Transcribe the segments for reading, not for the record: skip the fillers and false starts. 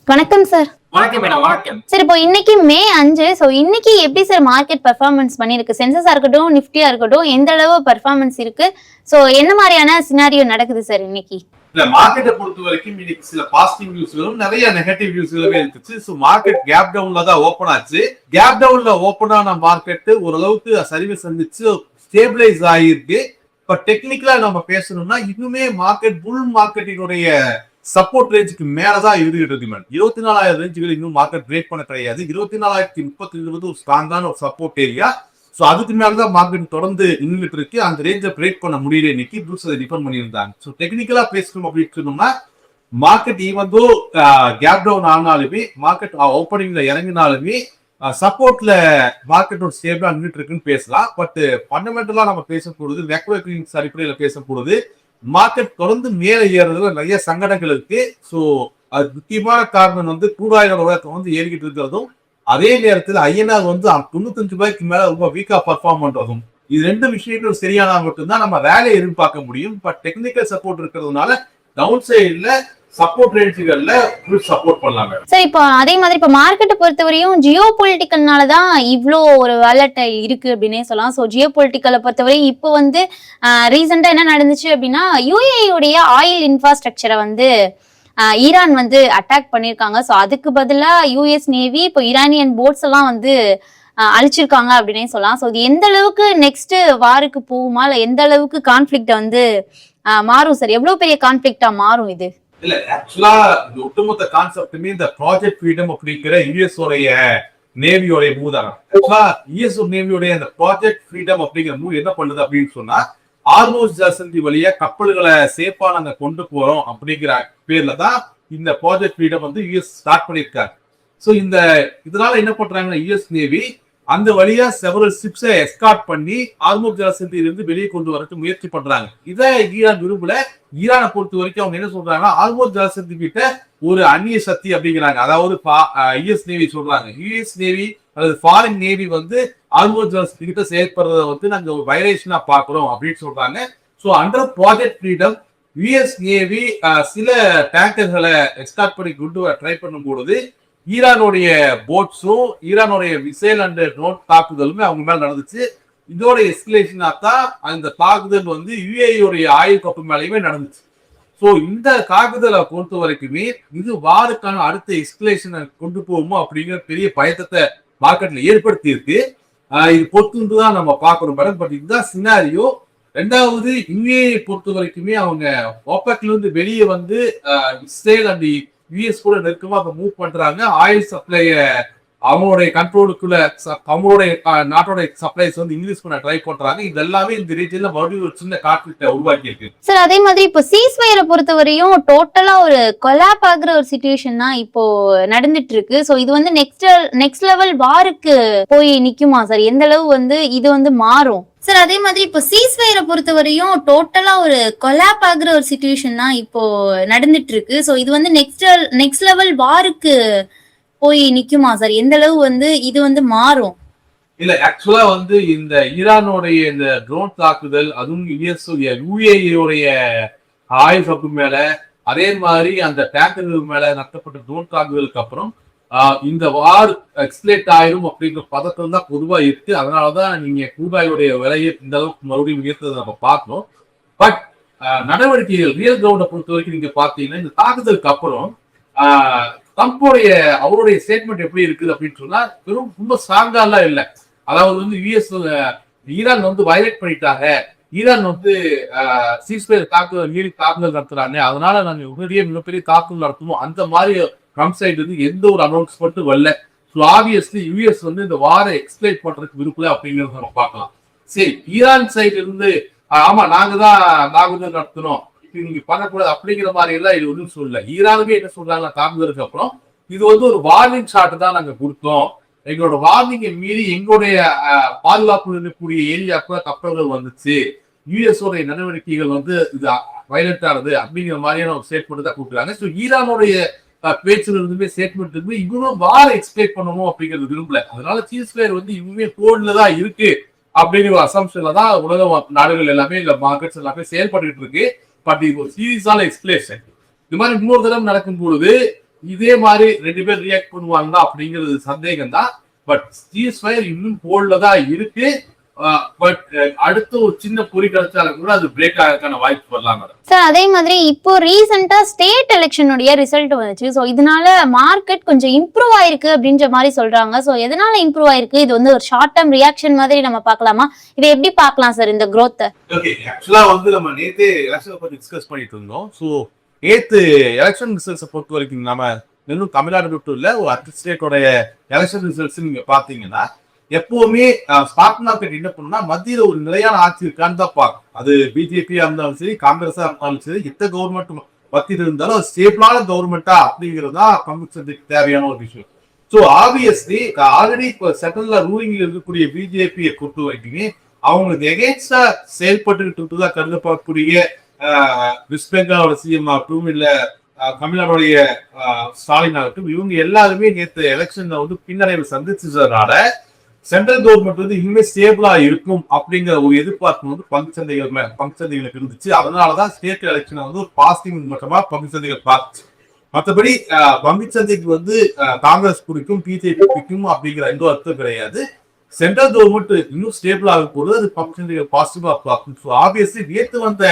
வணக்கம் sir. Sir இப்போ இன்னைக்கு மே 5. சோ இன்னைக்கு எப்படி சார் மார்க்கெட் பெர்ஃபார்மன்ஸ் பண்ணிருக்கு? சென்சஸா இருக்கட்டும், நிஃப்டியா இருக்கட்டும், எந்த அளவு பெர்ஃபார்மன்ஸ் இருக்கு? சோ என்ன மாதிரியான சினாரியோ நடக்குது சார் இன்னைக்கு? இல்ல மார்க்கெட்டை பொறுத்த வரைக்கும் இன்னைக்கு சில பாசிட்டிவ் நியூஸ்களும் நிறைய நெகட்டிவ் நியூஸ்களுமே இருந்துச்சு. ஸோ மார்க்கெட் கேப் டவுன்ல தான் ஓப்பன் ஆச்சு. கேப் டவுன்ல ஓப்பன் ஆன மார்க்கெட் ஓரளவுக்கு சரிவு சந்திச்சு ஸ்டேபிளைஸ் ஆகிருக்கு. இப்ப டெக்னிக்கலா நம்ம பேசணும்னா இன்னுமே மார்க்கெட் புல் மார்க்கெட்டினுடைய சப்போர்ட் ரேஞ்சுக்கு மேலதான் இருந்துகிட்டு இருக்கு. 24,000 ரேஞ்சுகள் இன்னும் மார்க்கெட் பிரேக் பண்ண கிடையாது. 24,030 ஒரு ஸ்ட்ராங்கான ஒரு சப்போர்ட் ஏரியா. சோ அதுக்கு மேலதான் மார்க்கெட் தொடர்ந்து நின்றுட்டு இருக்கு. அந்த ரேஞ்சை பிரேக் பண்ண முடியல இன்னைக்கு ப்ளூஸ் அதை டிஃபெண்ட் பண்ணியிருந்தாங்க. ஸோ டெக்னிக்கலா பேசணும் அப்படின்னு சொன்னோம்னா market even though gap down ஆனாலுமே மார்க்கெட் ஓப்பனிங்ல இறங்கினாலுமே சப்போர்ட்ல மார்க்கெட்டோட ஸ்டேபிளா நின்றுட்டு இருக்குன்னு பேசலாம். பட் ஃபண்டமெண்டலா நம்ம பேசக்கூடாது, மேக்ரோ எக்கனாமிக்ஸ் அடிப்படையில பேசக்கூடாது. மார்க்கெட் தொடர்ந்து மேலே ஏறதுல நிறைய சங்கடங்கள் இருக்கு. ஸோ அது முக்கியமான காரணம் வந்து வந்து ஏறிக்கிட்டு இருக்கிறதும், அதே நேரத்தில் ஐஎன்ஆர் வந்து 95 ரூபாய்க்கு மேல ரொம்ப வீக்கா பர்ஃபார்ம் பண்றதும், இது ரெண்டு விஷயங்கள் சரியானா மட்டும்தான் நம்ம வேலையை எதிர்பார்க்க முடியும். பட் டெக்னிக்கல் சப்போர்ட் இருக்கிறதுனால டவுன் சைட்ல சப்போர்ட் ரேஞ்சுகள்ல சப்போர்ட் பண்ணலாங்க சார். இப்போ அதே மாதிரி இப்போ மார்க்கெட்டை பொறுத்தவரையும் ஜியோ பொலிட்டிக்கல்னால தான் இவ்வளோ ஒரு வேலட் இருக்கு அப்படின்னே சொல்லலாம். ஸோ ஜியோ பொலிட்டிக்கலை பொறுத்தவரையும் இப்போ வந்து ரீசெண்டா என்ன நடந்துச்சு அப்படின்னா, யுஏஇயுடைய ஆயில் இன்ஃப்ராஸ்ட்ரக்சரை வந்து ஈரான் வந்து அட்டாக் பண்ணியிருக்காங்க. ஸோ அதுக்கு பதிலாக யூஎஸ் நேவி இப்போ ஈரானியன் போட்ஸ் எல்லாம் வந்து அழிச்சிருக்காங்க அப்படின்னே சொல்லலாம். ஸோ இது எந்த அளவுக்கு நெக்ஸ்ட் வாருக்கு போகுமா, இல்லை எந்த அளவுக்கு கான்ஃபிளிக்ட் வந்து மாறும் சார்? எவ்வளவு பெரிய கான்ஃபிளிக்டா மாறும் இது? இல்ல ஆக்சுவலா இந்த ஒட்டுமொத்த கான்செப்டுமே இந்த ப்ராஜெக்ட் ஃப்ரீடம் அப்படிங்கிற யுஎஸ் உடைய நேவியோடைய மூவ் தான். ஆக்சுவலா யுஎஸ் நேவியோடைய அந்த ப்ராஜெக்ட் ஃப்ரீடம் அப்படிங்கிற மூவ் என்ன பண்ணுது அப்படின்னு சொன்னா, ஹார்மோஸ் ஜலசந்தி வழியா கப்பல்களை சேஃபா நாங்க கொண்டு போறோம் அப்படிங்கிற பேர்ல தான் இந்த ப்ராஜெக்ட் ஃப்ரீடம் வந்து யுஎஸ் ஸ்டார்ட் பண்ணிருக்காங்க. சோ இதனால என்ன பண்றாங்கன்னா யுஎஸ் நேவி அந்த வழியா செவரல் ஷிப்ஸை எஸ்கார்ட் பண்ணி ஹார்மோஸ் ஜலசந்தியிலிருந்து வெளியே கொண்டு வரதுக்கு முயற்சி பண்றாங்க. இதை ஈரான் விரும்பல. ஈரானை பொறுத்த வரைக்கும் அவங்க என்ன சொல்றாங்கன்னா, ஹார்மோஸ் ஜலசந்தி கிட்ட ஒரு அந்நிய சக்தி அப்படிங்கிறாங்க. அதாவது யுஎஸ் நேவி சொல்றாங்க, யுஎஸ் நேவி அல்லது ஃபாரின் நேவி வந்து ஹார்மோஸ் ஜலசந்தி கிட்ட செயல்படுறத வந்து நாங்க ஒரு வயலேஷனா பாக்குறோம் அப்படின்னு சொல்றாங்க. So under project freedom US navy சில டேங்கர்களை எஸ்கார்ட் பண்ணி கொண்டு வர ட்ரை பண்ணும் பொழுது ஈரானுடைய போட்ஸும் ஈரானுடைய மிசைல் அண்ட் ட்ரோன் தாக்குதலுமே அவங்க மேல நடந்துச்சு. இதோட எஸ்கலேஷனா தான் அந்த தாக்குதல் வந்து யுஏஇ ஆயுள் கப்பு மேலேயுமே நடந்துச்சு. ஸோ இந்த தாக்குதலை பொறுத்த வரைக்குமே இது வாருக்கான அடுத்த எஸ்கலேஷனை கொண்டு போகுமோ அப்படிங்கிற பெரிய பயத்தை மார்க்கெட்ல ஏற்படுத்தி இருக்கு. இது பொறுத்து தான் நம்ம பார்க்கணும் மேடம். பட் இதுதான் சினாரியோ. ரெண்டாவது யுஏஇ பொறுத்த வரைக்குமே அவங்க ஓபெக்ல இருந்து வெளியே வந்து இஸ்ரேல் அண்ட் யுஎஸ் கூட நெருக்கமா மூவ் பண்றாங்க. ஆயில் சப்ளைய அவங்களுடைய கண்ட்ரோலுக்குள்ள அவங்களுடைய நாட்டோட சப்ளைஸ் வந்து இன்க்ரீஸ் பண்ண ட்ரை பண்றாங்க. இது எல்லாமே இந்த ரீஜன்ல மறுபடியும் ஒரு சின்ன கான்ஃபிளிக்ட உருவாக்கி இருக்கு சார். அதே மாதிரி இப்போ சீஸ்ஃபயரை பொறுத்தவரையும் டோட்டலா ஒரு கொலாப் ஆகுற ஒரு சிச்சுவேஷன் தான் இப்போ நடந்துட்டு இருக்கு. சோ இது வந்து நெக்ஸ்ட் லெவல் வாருக்கு போய் நிக்குமா சார்? எந்த அளவு வந்து இது வந்து மாறும் சார்? அதே மாதிரி இப்போ சீஸ்ஃபயரை பொறுத்தவரையும் டோட்டலா ஒரு கொலாப் ஆகுற ஒரு சிச்சுவேஷன் தான் இப்போ நடந்துட்டு இருக்கு. சோ இது வந்து நெக்ஸ்ட் லெவல் வாருக்கு போய் நிக்குமா சார்? எந்த அளவு வந்து இது வந்து மாறும்? இல்ல ஆக்சுவலா வந்து இந்த ஈரானுடைய இந்த ட்ரோன் தாக்குதல், அதுவும் யுஏஇ ஆயில் கப்பு மேல, அதே மாதிரி அந்த டேங்கர்கள் மேல நடத்தப்பட்ட ட்ரோன் தாக்குதலுக்கு அப்புறம் இந்த வார் எக்ஸ்லேட் ஆயிரும் அப்படிங்கிற பதக்கம் தான் பொதுவா இருக்கு. அதனாலதான் நீங்க கூபாயுடைய விலையை இந்த அளவுக்கு மறுபடியும் உயர்த்ததை நம்ம பார்க்கணும். பட் நடவடிக்கைகள் ரியல் கிரவுண்டை பொறுத்த வரைக்கும் நீங்க பாத்தீங்கன்னா இந்த தாக்குதலுக்கு அப்புறம் ட்ரம்போடைய அவருடைய ஸ்டேட்மெண்ட் எப்படி இருக்குது அப்படின்னு சொன்னா ரொம்ப ஸ்ட்ராங்கா எல்லாம் இல்லை. அதாவது வந்து யுஎஸ் ஈரான் வந்து வயலேட் பண்ணிட்டாங்க, ஈரான் வந்து சீஸ்ஃபயர் தாக்குதல் நடத்துறாங்க, அதனால நாங்க மிகப்பெரிய தாக்குதல் நடத்துவோம் அந்த மாதிரி ட்ரம்ப் சைடு வந்து எந்த ஒரு அனௌன்ஸ்மெண்ட்டும் வரல. ஸோ ஆப்வியஸ்லி யுஎஸ் வந்து இந்த வாரை எக்ஸ்பிளைன் பண்றதுக்கு விருப்பல அப்படிங்கறத நம்ம பார்க்கலாம். சரி, ஈரான் சைடு இருந்து ஆமா நாங்க தான் தாக்குதல் நடத்தணும், நீங்க பண்ணக்கூடாது அப்படிங்கிற மாதிரி எல்லாம் இது ஒன்றும் சொல்லல. ஈரானுமே என்ன சொல்றாங்க, தாக்குதலுக்கு அப்புறம் இது வந்து ஒரு வார்னிங் ஷாட் தான் நாங்க கொடுத்தோம், எங்களோட வார்னிங்கை மீறி எங்களுடைய பாதுகாப்பு இருக்கக்கூடிய ஏரியாக்குள்ள கப்பல்கள் வந்துச்சு, யுஎஸ் உடைய நடவடிக்கைகள் வந்து இது வயலண்ட் ஆனது அப்படிங்கிற மாதிரியான ஒரு ஸ்டேட்மெண்ட் தான் கொடுக்குறாங்க. ஸோ ஈரானுடைய பேச்சுல இருந்துமே ஸ்டேட்மெண்ட் இருந்து இவங்களும் வார எக்ஸ்பெக்ட் பண்ணணும் அப்படிங்கிறது விரும்பல. அதனால சீஸ்ஃபயர் வந்து இவங்க கோட்ல தான் இருக்கு அப்படிங்கிற ஒரு அசம்ஷன்ல தான் உலக நாடுகள் எல்லாமே இல்ல மார்க்கெட்ஸ் எல்லாமே செயல்பட்டு இருக்கு. பட் இது ஒரு சீரியஸான எக்ஸ்பிளேஷன். இது மாதிரி இன்னொரு தடவை நடக்கும் பொழுது இதே மாதிரி 2 பேர் ரியாக்ட் பண்ணுவாங்களா அப்படிங்கிறது சந்தேகம் தான். பட் சீஸ்ஃபயர் இன்னும் போல்ல தான் இருக்கு. பட் அடுத்து ஒரு சின்ன பொறி கிடைச்சாலும் கூட அது பிரேக் ஆகிறதுக்கான வாய்ப்பு வரலாம். சார் அதே மாதிரி இப்போ ரீசெண்டா ஸ்டேட் எலெக்ஷனுடைய ரிசல்ட் வந்துச்சு. ஸோ இதனால மார்க்கெட் கொஞ்சம் இம்ப்ரூவ் ஆயிருக்கு அப்படின்ற மாதிரி சொல்றாங்க. ஸோ எதனால இம்ப்ரூவ் ஆயிருக்கு? இது வந்து ஒரு ஷார்ட் டேர்ம் ரியாக்ஷன் மாதிரி நம்ம பார்க்கலாமா? இதை எப்படி பார்க்கலாம் சார் இந்த growth? ஓகே, ஆக்சுவலா வந்து நம்ம நேத்து எலெக்ஷன் பத்தி டிஸ்கஸ் பண்ணிட்டு இருந்தோம். ஸோ நேத்து எலெக்ஷன் ரிசல்ட்ஸை பொறுத்த வரைக்கும் நம்ம இன்னும் தமிழ்நாடு மட்டும் இல்ல, ஒரு அட் ஸ்டேட்டோட எலெக்ஷன் ரிசல்ட்ஸ் நீங்க பாத்தீங்கன்னா எப்பவுமே ஸ்டாக் மார்க்கெட் என்ன பண்ணுன்னா மத்தியில ஒரு நிலையான ஆட்சி இருக்கான்னு தான் பார்க்கும். அது பிஜேபியா இருந்தாலும் சரி, காங்கிரஸா இருந்தாலும் சரி, எந்த கவர்மெண்ட் மத்தியில் இருந்தாலும் அது ஸ்டேபிளான கவர்மெண்டா அப்படிங்கிறது தான் பங்குச்சந்தைக்கு தேவையான ஒரு விஷயம். ஸோ ஆப்வியஸ்லி ஆல்ரெடி இப்போ சென்ட்ரல்ல ரூலிங்ல இருக்கக்கூடிய பிஜேபியை பொறுத்த வரைக்கும் அவங்களுக்கு எகேன்ஸ்டா செயல்பட்டு தான் கருதப்படக்கூடிய வெஸ்ட் பெங்காலோட சிஎம் ஆகட்டும், இல்ல தமிழ்நாடுடைய ஸ்டாலின் ஆகட்டும், இவங்க எல்லாருமே நேற்று எலெக்ஷன்ல வந்து பின்னடைவு சந்திச்சதுனால சென்ட்ரல் கவர்மெண்ட் வந்து இனிமே ஸ்டேபிளா இருக்கும் அப்படிங்கிற ஒரு எதிர்பார்ப்பு வந்து பங்குச்சந்தைகளுக்கு இருந்துச்சு. அதனாலதான் ஸ்டேட் எலெக்ஷன் வந்து ஒரு பாசிட்டிவ் மட்டுமா பங்குச்சந்தைகள் பார்த்துச்சு. மற்றபடி பங்குச்சந்தைக்கு வந்து காங்கிரஸ் பிடிக்கும், பிஜேபி பிடிக்கும் அப்படிங்கிற எந்த அர்த்தம் கிடையாது. சென்ட்ரல் கவர்மெண்ட் இன்னும் ஸ்டேபிள் ஆகும் போது அது பங்குச்சந்தைகள் பாசிட்டிவா பார்க்கும். ஸோ ஆப்வியஸ்லி நேற்று வந்த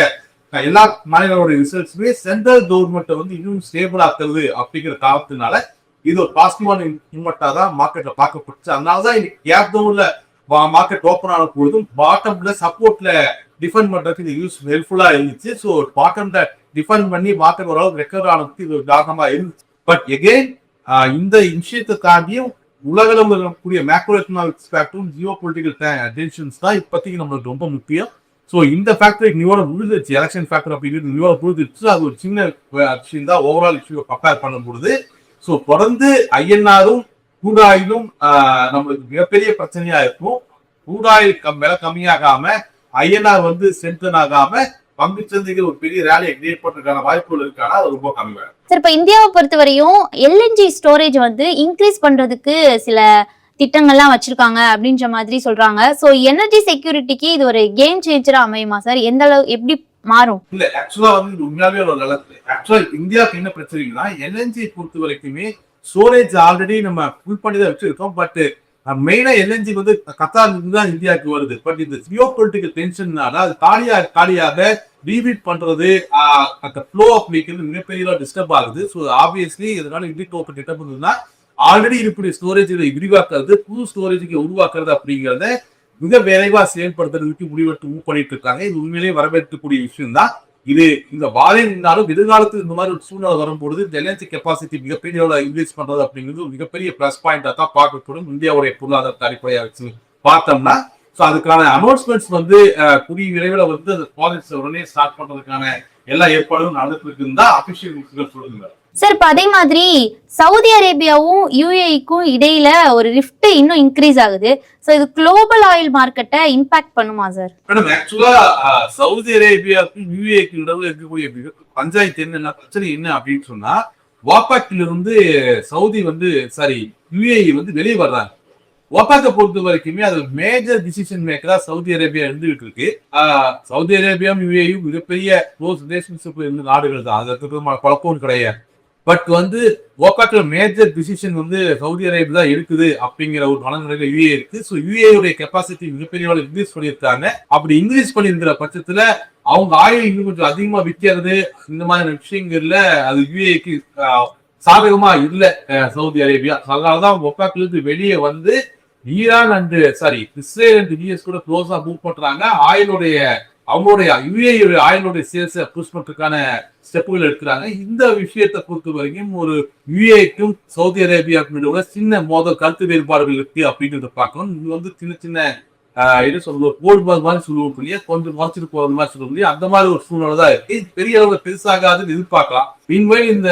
எல்லா மாநிலங்களோட ரிசல்ட்ஸுமே சென்ட்ரல் கவர்மெண்ட்டை வந்து இன்னும் ஸ்டேபிள் ஆக்குறது அப்படிங்கிற காரணத்தினால இது ஒரு பாசிட்டிவான இம்பாக்டா தான் மார்க்கெட்ல பார்க்கப்பட்டுச்சு. அதனாலதான் இன்னைக்கு கேப் டவுன்ல மார்க்கெட் ஓப்பன் ஆன பொழுதும் பாட்டம்ல சப்போர்ட்ல டிஃபெண்ட் பண்றதுக்கு இது யூஸ் ஹெல்ப்ஃபுல்லா இருந்துச்சு. ஸோ பாட்டம்ல டிஃபெண்ட் பண்ணி மார்க்கெட் ஓரளவுக்கு ரெக்கவர் ஆனதுக்கு இது காரணமா இருந்துச்சு. பட் எகெயின் இந்த விஷயத்தை தாண்டியும் உலகளவில் இருக்கக்கூடிய மேக்ரோ எக்கனாமிக்ஸ் ஃபேக்டரும் ஜியோ பொலிட்டிக்கல் டென்ஷன்ஸ் தான் இப்போதைக்கு நம்மளுக்கு ரொம்ப முக்கியம். ஸோ இந்த ஃபேக்டர் நியூவாக விழுந்துச்சு, எலெக்ஷன் ஃபேக்டர் அப்படிங்கிறது நியூவாக விழுந்துச்சு. அது ஒரு சின்ன விஷயம் தான் ஓவரால் இஷ்யூ கம்பேர் பண்ணும்பொழுது. ஸோ தொடர்ந்து ஐஎன்ஆரும் crude oil-ம் நம்மளுக்கு மிகப்பெரிய பிரச்சனையா இருக்கும். crude oil விலை கம்மியாகாம ஐஎன்ஆர் வந்து ஸ்ட்ரென்தன் ஆகாம பங்குச்சந்தைகள் ஒரு பெரிய ரேலியை கிரியேட் பண்றதுக்கான வாய்ப்புகள் இருக்கானா அது ரொம்ப கம்மி. சார் இப்ப இந்தியாவை பொறுத்தவரையும் எல்என்ஜி ஸ்டோரேஜ் வந்து இன்க்ரீஸ் பண்றதுக்கு சில திட்டங்கள்லாம் வச்சிருக்காங்க அப்படின்ற மாதிரி சொல்றாங்க. சோ எனர்ஜி செக்யூரிட்டிக்கு இது ஒரு கேம் சேஞ்சரா அமையுமா சார்? எந்த அளவு எப்படி மாறும்? இல்ல ஆக்சுவலா வந்து உண்மையாவே ஒரு நல்லது. ஆக்சுவலா இந்தியாவுக்கு என்ன பிரச்சனைனா எல்என்ஜி பொறுத்த வரைக்குமே ஸ்டோரேஜ் ஆல்ரெடி நம்ம ஃபுல் பண்ணி தான் வச்சிருக்கோம். பட் மெயினா எல்என்ஜி வந்து கத்தார்ல இருந்து தான் இந்தியாவுக்கு வருது. பட் இந்த ஜியோ பொலிட்டிக்கல் டென்ஷன்னால அது காலியாக ரீபீட் பண்றது அந்த ஃப்ளோ ஆஃப் வெஹிக்கிள் மிகப்பெரிய டிஸ்டர்ப் ஆகுது. ஸோ ஆப்வியஸ்லி இதனால இந்தியா திட்டம் இருந்ததுன்னா ஆல்ரெடி இருக்கக்கூடிய ஸ்டோரேஜ் விரிவாக்குறது, புது ஸ்டோரேஜுக்கு உருவாக்குறது அப்படிங்கிறத மிக விரைவா செயல்படுத்துறதுக்கு முடிவெடுத்து மூவ் பண்ணிட்டு இருக்காங்க. இது உண்மையிலேயே வரவேற்கக்கூடிய விஷயம் தான். இது இந்த வாழை நின்றாலும் எதிர்காலத்தில் இந்த மாதிரி ஒரு சூழ்நிலை வரும்பொழுது இந்த எல்என்ஜி கெப்பாசிட்டி மிகப்பெரிய இன்க்ரீஸ் பண்றது அப்படிங்கிறது மிகப்பெரிய பிளஸ் பாயிண்டா தான் பார்க்கப்படும். இந்தியாவுடைய பொருளாதாரத்தை அடிப்படையாக வச்சு பார்த்தோம்னா ஸோ அதுக்கான அனௌன்ஸ்மெண்ட்ஸ் வந்து கூடிய விரைவில் வந்து அந்த ப்ராஜெக்ட்ஸ் உடனே ஸ்டார்ட் பண்றதுக்கான எல்லா ஏற்பாடுகளும் நடந்துட்டு இருக்குன்னு தான் அபிஷியல் சொல்லுங்க. சார் இப்ப அதே மாதிரி சவுதி அரேபியாவும் யூஏஇக்கும் இடையில ஒரு ரிஃப்ட் இன்னும் இன்க்ரீஸ் ஆகுது. சோ இது குளோபல் ஆயில் மார்க்கெட்டை இம்பாக்ட் பண்ணுமா சார்? மேடம் ஆக்சுவலா சவுதி அரேபியாவுக்கும் யூஏஇக்கும் இடையில இருக்கக்கூடிய பஞ்சாயத்து என்ன பிரச்சனை என்ன அப்படின்னு சொன்னா வாபாக்ல இருந்து சவுதி வந்து யூஏஇ வந்து வெளியே வர்றாங்க. ஒபாக்கை பொறுத்த வரைக்குமே அது மேஜர் டிசிஷன் மேக்கரா சவுதி அரேபியா இருந்துகிட்டு இருக்கு. சவுதி அரேபியாவும் யூஏயும் மிகப்பெரிய க்ளோஸ் ரிலேஷன்ஷிப் இருந்த நாடுகள் தான், அதற்கு குழப்பம் கிடையாது. பட் வந்து ஒபாக்ல மேஜர் டிசிஷன் வந்து சவுதி அரேபியா தான் இருக்குது அப்படிங்கிற ஒரு மனநிலையில யூஏ இருக்கு. ஸோ யூஏயுடைய கெப்பாசிட்டி மிகப்பெரிய இன்க்ரீஸ் பண்ணியிருக்காங்க. அப்படி இன்க்ரீஸ் பண்ணியிருக்கிற பட்சத்துல அவங்க ஆயில் இன்னும் கொஞ்சம் அதிகமா விற்கிறது இந்த மாதிரியான விஷயங்கள்ல அது யூஏக்கு சாதகமா இல்லை சவுதி அரேபியா. அதனாலதான் ஒபாக்ல இருந்து வெளியே வந்து Iran and Israel and US கூட க்ளோஸா மூவ் பண்றாங்க. அவங்களுடைய யுஏஇ ஆயிலுடைய சேல்ஸை புஷ் பண்றதுக்கான ஸ்டெப்புகள் எடுக்கிறாங்க. இந்த விஷயத்தை பொறுத்த வரைக்கும் ஒரு யுஏக்கும் சவுதி அரேபியாவுக்கும் சின்ன மோதல் கருத்து வேறுபாடுகள் இருக்கு அப்படின்றத பார்க்கணும். இது வந்து சின்ன சின்ன என்ன சொல்றது கோல்டு மாதிரி சொல்லுவோம் இல்லையா, கொஞ்சம் மறைச்சிட்டு போறது மாதிரி சொல்லுவோம் இல்லையா, அந்த மாதிரி ஒரு சூழ்நிலை தான் இருக்கு. பெரிய அளவுல பெருசாகாதுன்னு எதிர்பார்க்கலாம். மீன்வைல் இந்த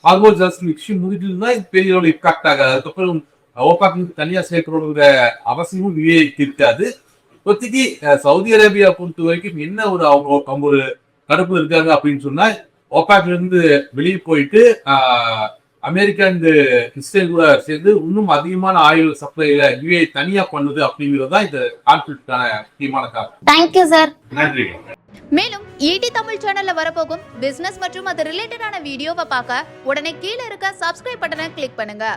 ஹார்மோன் விஷயம் முடிஞ்சிருந்தா இது பெரிய அளவுல இம்பாக்ட் ஆகாது. அதுக்கப்புறம் ஓபாக்கு தனியா சேர்க்கணுங்கிற அவசியமும் யுஏக்கு இருக்காது. இப்போதைக்கு சவுதி அரேபியா பொறுத்த வரைக்கும் என்ன அவங்க ஒரு கடுப்பு இருக்காங்க அப்படின்னு சொன்னா ஓபாக்ல இருந்து வெளியே போயிட்டு அமெரிக்கா இந்த இஸ்ரேல் கூட சேர்ந்து இன்னும் அதிகமான ஆயில் சப்ளைல யுஏ தனியா பண்ணுது அப்படிங்கிறது தான் இந்த கான்ஃபிளிக்டான முக்கியமான காரணம். Thank you sir. நன்றி. மேலும் ஈடி தமிழ் சேனல்ல வரப்போகும் பிசினஸ் மற்றும் அது ரிலேட்டடான வீடியோவை பார்க்க உடனே கீழே இருக்க சப்ஸ்கிரைப் பட்டனை கிளிக் பண்ணுங்க.